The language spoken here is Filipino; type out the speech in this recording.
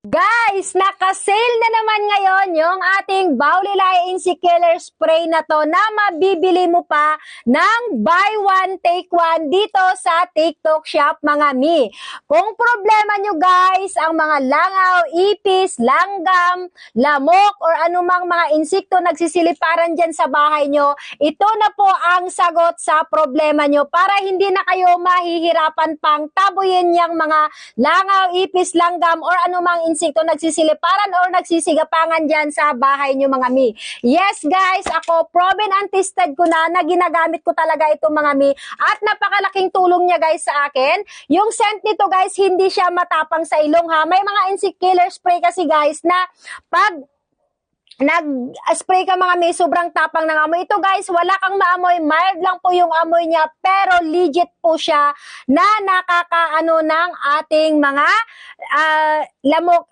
Guys, naka-sale na naman ngayon yung ating Baulilay Insect Killer Spray na to na mabibili mo pa ng buy one take one dito sa TikTok Shop mga mi. Kung problema nyo guys, ang mga langaw, ipis, langgam, lamok or anumang mga insekto nagsisiliparan dyan sa bahay nyo, ito na po ang sagot sa problema nyo para hindi na kayo mahihirapan pang tabuyin yung mga langaw, ipis, langgam or anumang insekto nagsisiliparan or nagsisigapangan dyan sa bahay nyo mga mi. Yes guys, ako proven and tested ko na ginagamit ko talaga ito mga mi at napakalaking tulong niya guys sa akin. Yung scent nito guys, hindi siya matapang sa ilong ha. May mga insect killer spray kasi guys na pag nag-spray ka mga may sobrang tapang ng amoy. Ito guys, wala kang maamoy, mild lang po yung amoy niya, pero legit po siya na nakakaano ng ating mga lamok